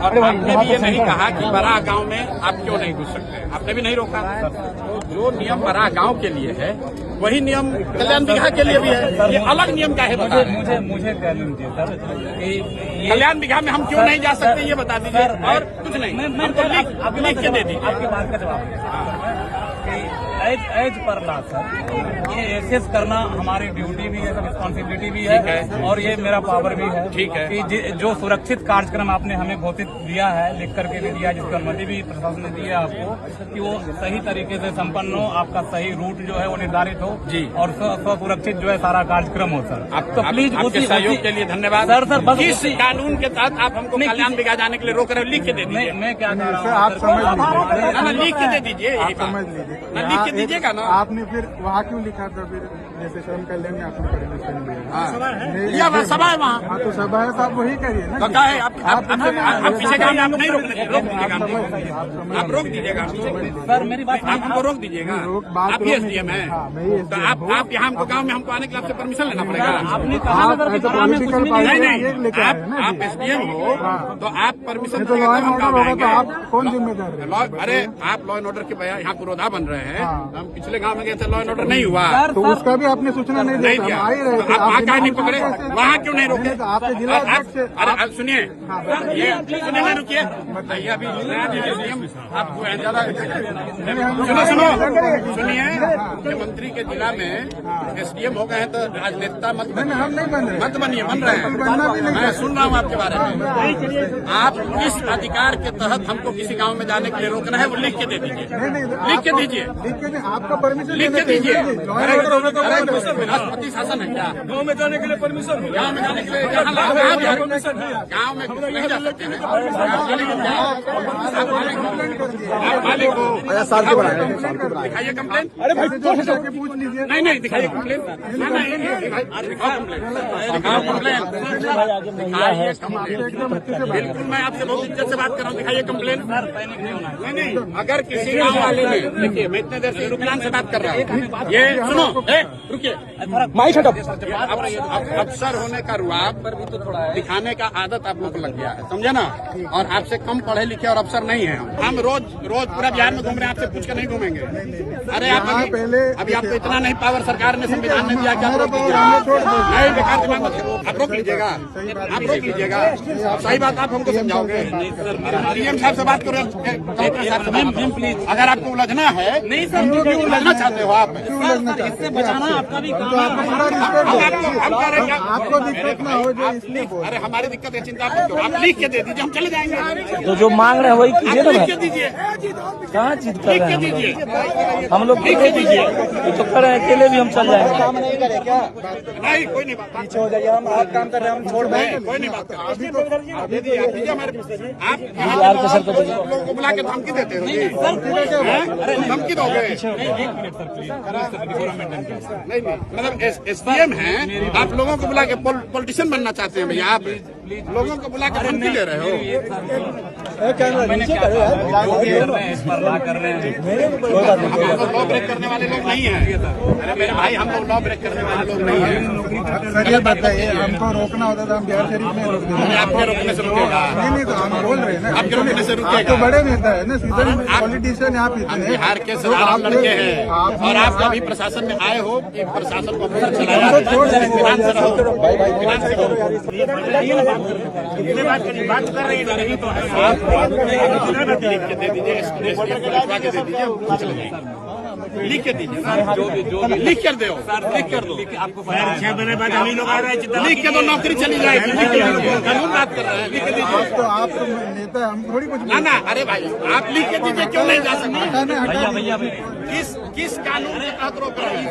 और आपने भी ये नहीं कहा कि बड़ा गांव में आप क्यों नहीं घुस सकते, आपने भी नहीं रोका। तो जो नियम बड़ा गांव के लिए है वही नियम कल्याण बिघा के लिए भी है। ये अलग नियम का है, बता रहे हैं। मुझे कह लीजिए सर, कल्याण बिघा में हम क्यों नहीं जा सकते ये बता दीजिए, और कुछ नहीं। हमको लिख के दे दीजिए। आपकी बात का जवाब एज पर ला सर, ये एसेस करना हमारी ड्यूटी भी है, रिस्पॉन्सिबिलिटी भी है, और ये मेरा पावर भी है। ठीक है कि जो सुरक्षित कार्यक्रम आपने हमें घोषित दिया है, लिख करके भी दिया, जिसकी अनुमति भी प्रशासन ने दी है आपको, कि वो सही तरीके से संपन्न हो, आपका सही रूट जो है वो निर्धारित हो जी, और सुरक्षित जो है सारा कार्यक्रम हो सर। आप तो प्लीज आपके सहयोग के लिए धन्यवाद सर। बस किस कानून के तहत आप हमको कल्याण बिघा जाने के लिए रोक रहे हो, लिख के दे दीजिए। मैं क्या कह रहा हूँ, आप समझ लिख के दे दीजिए, समझ लीजिए, लिख के दीजिएगा ना। आपने फिर वहाँ क्यों लिखा था, फिर जैसे श्रम कल्याण में आपने परमिशन दिया, या सभा है वहाँ। हाँ तो सभा है तो आप वही करिए ना। तो क्या है, आप पीछे का आप नहीं रोक दीजिएगा, आप रोक दीजिएगा सर। मेरी बात आप हमको रोक दीजिएगा। आप भी एसडीएम है, तो आप यहाँ हमको गाँव में हमको आने के लिए आपसे परमिशन लेना पड़ेगा। आपने कहा नहीं, आप एसडीएम हो तो आप परमिशन तो लॉ एंड ऑर्डर होगा तो आप कौन जिम्मेदार है? अरे आप लॉ एंड ऑर्डर के यहाँ पुरोधा बन रहे हैं। हम पिछले गांव में गए थे, लॉ एंड ऑर्डर नहीं हुआ, तो उसका भी आपने सूचना नहीं दिया, दिया। आ ही रहे थे। आप वहाँ क्यों नहीं पकड़े, वहाँ क्यों नहीं रोके? आपके जिला अध्यक्ष से अरे सुनिए, ये सुनिए ना, रुकिए, बताइए। अभी आप ज्यादा सुनिए, मुख्यमंत्री के जिला में एसडीएम हो गए हैं तो राजनेता मत बनिए, बन रहे हैं। मैं सुन रहा हूँ आपके बारे में। आप किस अधिकार के तहत हमको किसी गांव में जाने के लिए रोकना है, वो लिख के दे दीजिए, लिख के दीजिए, आपका परमिशन लिख के दीजिए। राष्ट्रपति शासन है क्या? गाँव में जाने के लिए परमिशन हो, गाँव में जाने के लिए गाँव में नहीं जा सकते हैं। आप मालिक हो, दिखाइए कंप्लेन। अरे भाई पूछ लीजिए। नहीं दिखाइए कंप्लेन, दिखाओ कंप्लेन। बिल्कुल, मैं आपसे बहुत इज्जत से बात कर रहा हूँ, दिखाइए कंप्लेन। नहीं, अगर किसी गाँव वाले ने, देखिए मैं इतने देर से रुकलान से बात कर रहा हूँ, ये सुनो, रुकिए, अफसर होने का रुआब दिखाने का आदत आप लोग को लग गया है, समझे ना। और आपसे कम पढ़े लिखे और अफसर नहीं है हम रोज पूरा बिहार में घूम रहे हैं, आपसे पूछ कर नहीं घूमेंगे। अरे आप अभी आपको इतना नहीं पावर सरकार ने संविधान ने दिया, क्या रोक दीजिएगा? नहीं, बेकार दिमाग मत करो, आप रोक लीजिएगा, आप रोक लीजिएगा। सही बात आप हमको समझाओगे। डीएम साहब से बात करो, प्लीज। अगर आपको उलझना है, नहीं सर, क्यों उलझना चाहते हो आप? इससे बचाना आपका भी काम है। आपको दिक्कत ना हो जो इसलिए। अरे हमारी दिक्कत है, चिंता मत करो, आप लिख के दे दीजिए, हम चले जाएंगे। तो जो मांग रहे हैं वही कीजिए ना। लिख के दीजिए, कहाँ चीज कर लिख रहे के हैं दीजिए, हम लोग? लिख के दीजिए, तो कर रहे हैं, अकेले भी हम चल जाएंगे। काम नहीं करे क्या? नहीं कोई नहीं बात, पीछे हो जाइए, हम आप काम कर रहे हैं, हम छोड़ देंगे। कोई नहीं बात। आप दीजिए हमारे, आप लोगों को बुला के धमकी देते हो, धमकी दोगे? नहीं, मतलब एसडीएम है, आप लोगों को बुला के पॉलिटिशियन बनना चाहते हैं भैया? आप लोगों को बुला के धमकी दे रहे हो। लॉ ब्रेक करने वाले लोग नहीं है। अरे मेरे भाई, हम लोग लॉ ब्रेक करने वाले लोग नहीं है। सर ये बताइए, हमको रोकना होता था, हम बिहार शरीफ में रोक देंगे। आपके रोकने से रुकेगा? नहीं तो हम बोल रहे हैं ना, आपके रोकने से रुकेगा? आप तो बड़े नेता है ना, सीधे पॉलिटिशियन आप हम बिहार के साधारण लड़के हैं, और आप अभी प्रशासन में आए हो कि प्रशासन को चलाया, विधान से रहो, विधान से रहो। बात कर रही नहीं तो लिख के दे दीजिए, लिख के दीजिए, लिख कर दो, लिख कर दो। आपको 6 महीने बाद हम ही लोग आ रहे हैं, लिख के दो, नौकरी चली जाएगी। कानून बात कर रहे हैं, लिख के दीजिए। तो आप नेता, हम थोड़ी कुछ ना, अरे भाई आप लिख के दीजिए, क्यों नहीं जा सकते? भैया किस कानून के तहत रोक रहे हैं?